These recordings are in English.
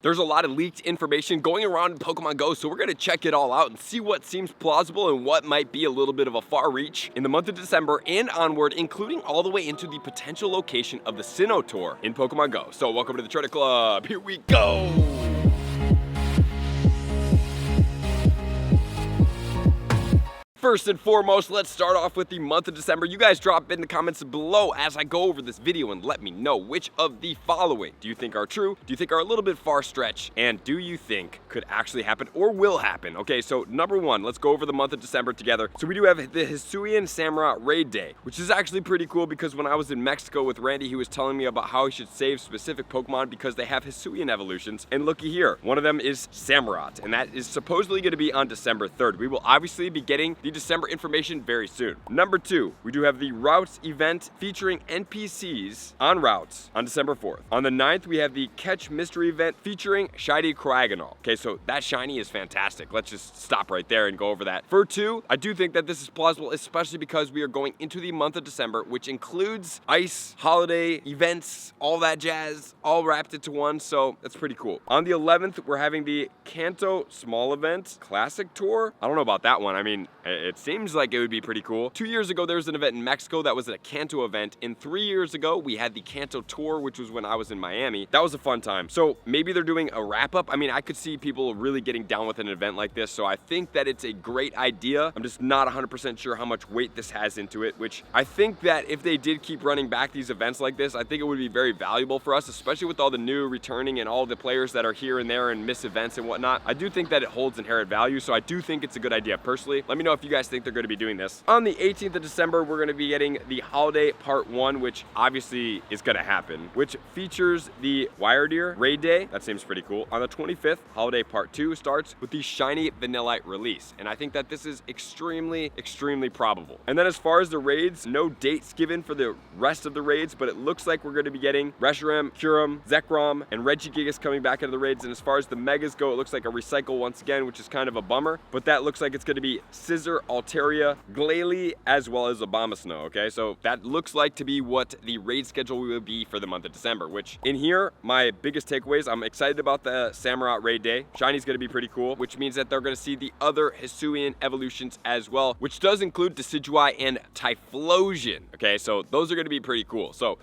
There's a lot of leaked information going around in Pokemon Go, so we're going to check it all out and see what seems plausible and what might be a little bit of a far reach in the month of December and onward, including all the way into the potential location of the Sinnoh Tour in Pokemon Go. So welcome to the Trader Club. Here we go. First and foremost, let's start off with the month of December. You guys drop in the comments below as I go over this video and let me know which of the following do you think are true, do you think are a little bit far stretch, and do you think could actually happen or will happen? Okay, so number one, let's go over the month of December together. So we do have the Hisuian Samurott Raid Day, which is actually pretty cool because when I was in Mexico with Randy, he was telling me about how he should save specific Pokemon because they have Hisuian evolutions. And looky here, one of them is Samurott, and that is supposedly going to be on December 3rd. We will obviously be getting the December information very soon. Number two, we do have the Routes event featuring NPCs on Routes on December 4th. On the 9th, we have the Catch Mystery event featuring Shiny Cryogonal. Okay, so that shiny is fantastic. Let's just stop right there and go over that. For two, I do think that this is plausible, especially because we are going into the month of December, which includes ice, holiday, events, all that jazz, all wrapped into one, so that's pretty cool. On the 11th, we're having the Kanto Small Event Classic Tour. I don't know about that one. I mean, it seems like it would be pretty cool. 2 years ago, there was an event in Mexico that was a Kanto event, and 3 years ago, we had the Kanto Tour, which was when I was in Miami. That was a fun time. So maybe they're doing a wrap-up. I mean, I could see people really getting down with an event like this, so I think that it's a great idea. I'm just not 100% sure how much weight this has into it, which I think that if they did keep running back these events like this, I think it would be very valuable for us, especially with all the new returning and all the players that are here and there and miss events and whatnot. I do think that it holds inherent value, so I do think it's a good idea personally. Let me know if you guys think they're going to be doing this. On the 18th of December, we're going to be getting the Holiday Part 1, which obviously is going to happen, which features the Wire Raid Day. That seems pretty cool. On the 25th, Holiday Part 2 starts with the Shiny Vanillite release, and I think that this is extremely probable. And then as far as the raids, no dates given for the rest of the raids, but it looks like we're going to be getting Reshiram, Kyurem, Zekrom, and Regigigas coming back into the raids. And as far as the Megas go, it looks like a recycle once again, which is kind of a bummer, but that looks like it's going to be Scizor, Altaria, Glalie, as well as Abomasnow. Okay, so that looks like to be what the raid schedule will be for the month of December, which in here, my biggest takeaways, I'm excited about the Samurott Raid Day. Shiny's going to be pretty cool, which means that they're going to see the other Hisuian evolutions as well, which does include Decidueye and Typhlosion. Okay, so those are going to be pretty cool. So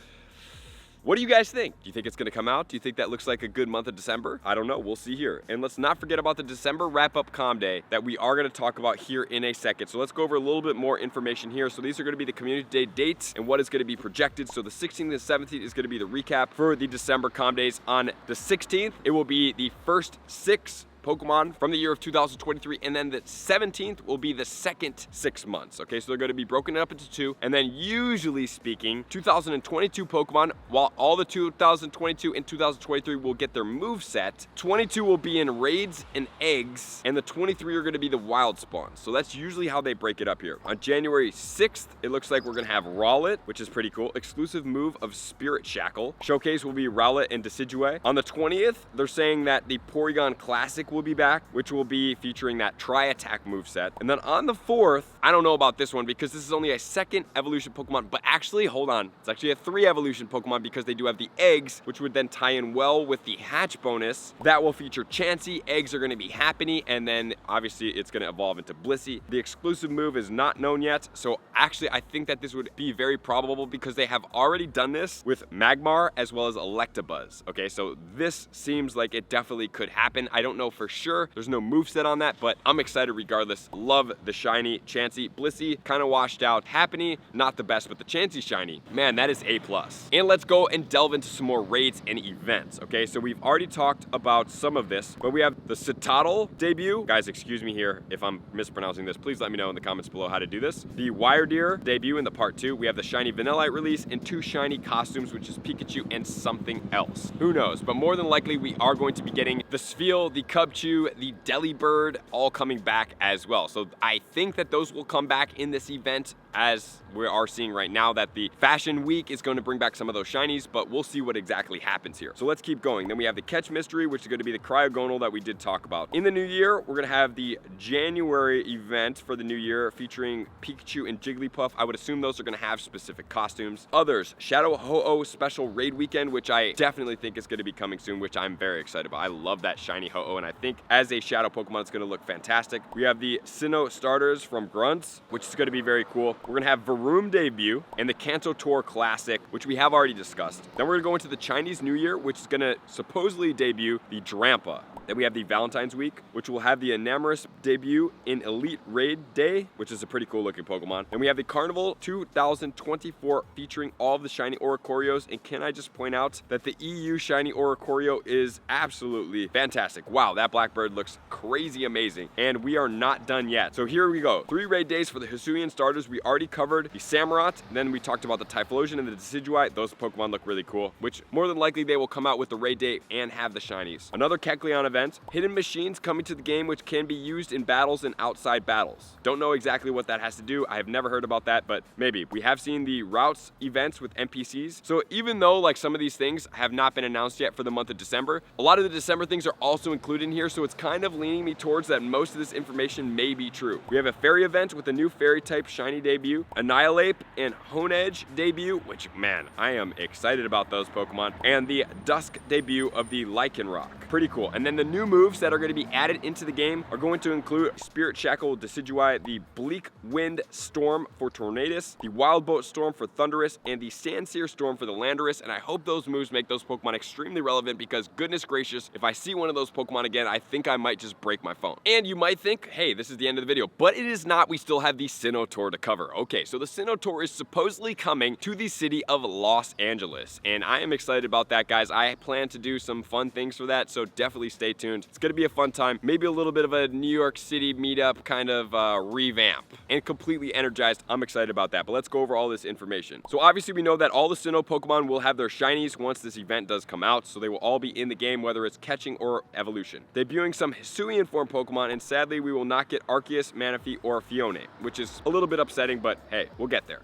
what do you guys think? Do you think it's going to come out? Do you think that looks like a good month of December? I don't know. We'll see here. And let's not forget about the December wrap-up comm day that we are going to talk about here in a second. So let's go over a little bit more information here. So these are going to be the community day dates and what is going to be projected. So the 16th and 17th is going to be the recap for the December comm days. On the 16th, it will be the first 6 Pokemon from the year of 2023, and then the 17th will be the second 6 months. Okay, so they're going to be broken up into 2, and then usually speaking, 2022 Pokemon, while all the 2022 and 2023 will get their move set, 22 will be in raids and eggs, and the 23 are going to be the wild spawns. So that's usually how they break it up here. On January 6th, it looks like we're going to have Rowlet, which is pretty cool. Exclusive move of Spirit Shackle. Showcase will be Rowlet and Decidueye. On the 20th, they're saying that the Porygon Classic will be back, which will be featuring that Tri-Attack moveset. And then on the 4th, I don't know about this one because this is only a second evolution Pokemon, but actually, hold on, it's actually a 3 evolution Pokemon because they do have the eggs, which would then tie in well with the hatch bonus. That will feature Chansey, eggs are going to be Happiny, and then obviously it's going to evolve into Blissey. The exclusive move is not known yet, so actually I think that this would be very probable because they have already done this with Magmar as well as Electabuzz. Okay, so this seems like it definitely could happen. I don't know for sure. There's no moveset on that, but I'm excited regardless. Love the shiny Chansey. Blissey, kind of washed out. Happiny, not the best, but the Chansey shiny, man, that is A+. And let's go and delve into some more raids and events. Okay, so we've already talked about some of this, but we have the Citadel debut. Guys, excuse me here if I'm mispronouncing this. Please let me know in the comments below how to do this. The Wire debut in the part 2. We have the shiny Vanillite release and 2 shiny costumes, which is Pikachu and something else. Who knows? But more than likely, we are going to be getting the Spheal, the Cubchoo, the Delibird all coming back as well. So I think that those will come back in this event as we are seeing right now that the fashion week is going to bring back some of those shinies, but we'll see what exactly happens here. So let's keep going. Then we have the catch mystery, which is going to be the cryogonal that we did talk about. In the new year, we're going to have the January event for the new year featuring Pikachu and Jigglypuff. I would assume those are going to have specific costumes. Others, Shadow Ho-Oh special raid weekend, which I definitely think is going to be coming soon, which I'm very excited about. I love that shiny Ho-Oh, and I think as a shadow Pokemon, it's going to look fantastic. We have the Sinnoh starters from Grunts, which is going to be very cool. We're going to have Varoom debut and the Kanto Tour Classic, which we have already discussed. Then we're going to go into the Chinese New Year, which is going to supposedly debut the Drampa. Then we have the Valentine's Week, which will have the Enamorous debut in Elite Raid Day, which is a pretty cool looking Pokemon. And we have the Carnival 2024 featuring all of the shiny Oricorios. And can I just point out that the EU shiny Oricorio is absolutely fantastic. Wow, that Blackbird looks crazy amazing. And we are not done yet. So here we go. 3 raid days for the Hisuian starters. We already covered the Samurott. Then we talked about the Typhlosion and the Decidueye. Those Pokemon look really cool, which more than likely they will come out with the raid day and have the shinies. Another Kecleon event. Hidden machines coming to the game, which can be used in battles and outside battles. Don't know exactly what that has to do. I have never heard about that, but maybe. We have seen the routes events with NPCs. So even though like some of these things have not been announced yet for the month of December, a lot of the December things are also included in here. So it's kind of leaning me towards that most of this information may be true. We have a fairy event with a new fairy type shiny debut, Annihilate and Honedge debut, which man, I am excited about those Pokemon, and the Dusk debut of the Lycanroc. Pretty cool. And then the new moves that are going to be added into the game are going to include Spirit Shackle Decidueye, the Bleak Wind Storm for Tornadus, the Wild Boat Storm for Thundurus, and the Sandsear Storm for the Landorus. And I hope those moves make those Pokemon extremely relevant because goodness gracious, if I see one of those Pokemon again, I think I might just break my phone. And you might think, hey, this is the end of the video, but it is not. We still have the Sinnoh Tour to cover. Okay, so the Sinnoh Tour is supposedly coming to the city of Los Angeles, and I am excited about that, guys. I plan to do some fun things for that, so definitely stay tuned. It's gonna be a fun time, maybe a little bit of a New York City meetup kind of revamp, and completely energized. I'm excited about that, but let's go over all this information. So obviously we know that all the Sinnoh Pokemon will have their shinies once this event does come out, so they will all be in the game, whether it's catching or evolution. Debuting some Hisuian form Pokemon, and sadly we will not get Arceus, Manaphy, or Fione, which is a little bit upsetting, but hey, we'll get there.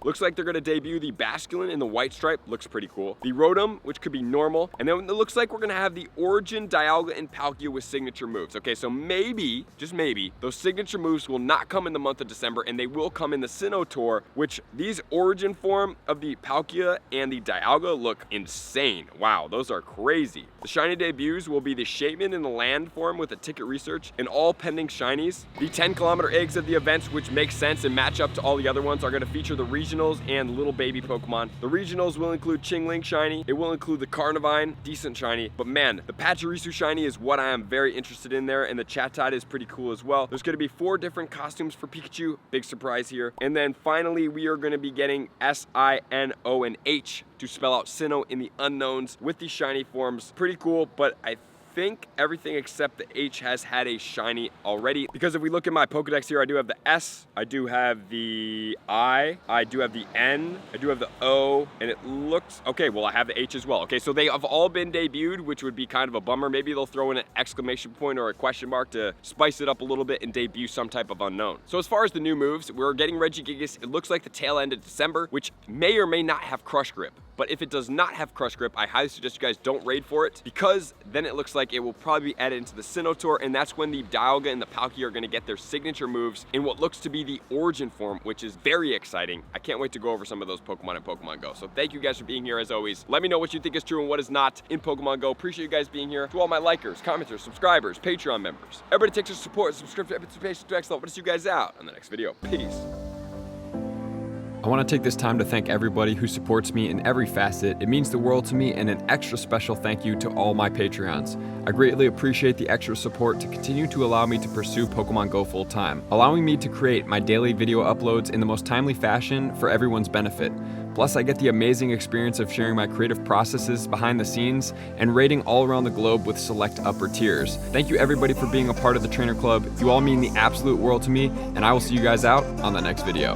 Looks like they're going to debut the Basculin in the white stripe. Looks pretty cool. The Rotom, which could be normal. And then it looks like we're going to have the Origin, Dialga, and Palkia with signature moves. Okay, so maybe, just maybe, those signature moves will not come in the month of December, and they will come in the Sinnoh Tour, which these Origin form of the Palkia and the Dialga look insane. Wow, those are crazy. The shiny debuts will be the Shaman in the land form with a ticket research and all pending shinies. The 10-kilometer eggs of the events, which makes sense and match up to all the other ones, are going to feature the regionals and little baby Pokemon. The regionals will include Chingling shiny. It will include the Carnivine, decent shiny. But man, the Pachirisu shiny is what I am very interested in there, and the Chatot is pretty cool as well. There's going to be 4 different costumes for Pikachu. Big surprise here. And then finally, we are going to be getting S-I-N-O and H to spell out Sinnoh in the unknowns with these shiny forms. Pretty cool, but I think everything except the H has had a shiny already, because if we look at my Pokedex here, I do have the S, I do have the I do have the N, I do have the O, and it looks okay. Well, I have the H as well. Okay, so they have all been debuted, which would be kind of a bummer. Maybe they'll throw in an exclamation point or a question mark to spice it up a little bit and debut some type of unknown. So as far as the new moves, we're getting Regigigas. It looks like the tail end of December, which may or may not have Crush Grip. But if it does not have Crush Grip, I highly suggest you guys don't raid for it, because then it looks like it will probably be added into the Sinnoh Tour, and that's when the Dialga and the Palkia are going to get their signature moves in what looks to be the Origin form, which is very exciting. I can't wait to go over some of those Pokemon in Pokemon Go. So thank you guys for being here as always. Let me know what you think is true and what is not in Pokemon Go. Appreciate you guys being here. To all my likers, commenters, subscribers, Patreon members, everybody takes your support, subscription, participation to excellent. What to see you guys out on the next video. Peace. I want to take this time to thank everybody who supports me in every facet. It means the world to me, and an extra special thank you to all my Patreons. I greatly appreciate the extra support to continue to allow me to pursue Pokemon Go full time, allowing me to create my daily video uploads in the most timely fashion for everyone's benefit. Plus, I get the amazing experience of sharing my creative processes behind the scenes and raiding all around the globe with select upper tiers. Thank you everybody for being a part of the Trainer Club. You all mean the absolute world to me, and I will see you guys out on the next video.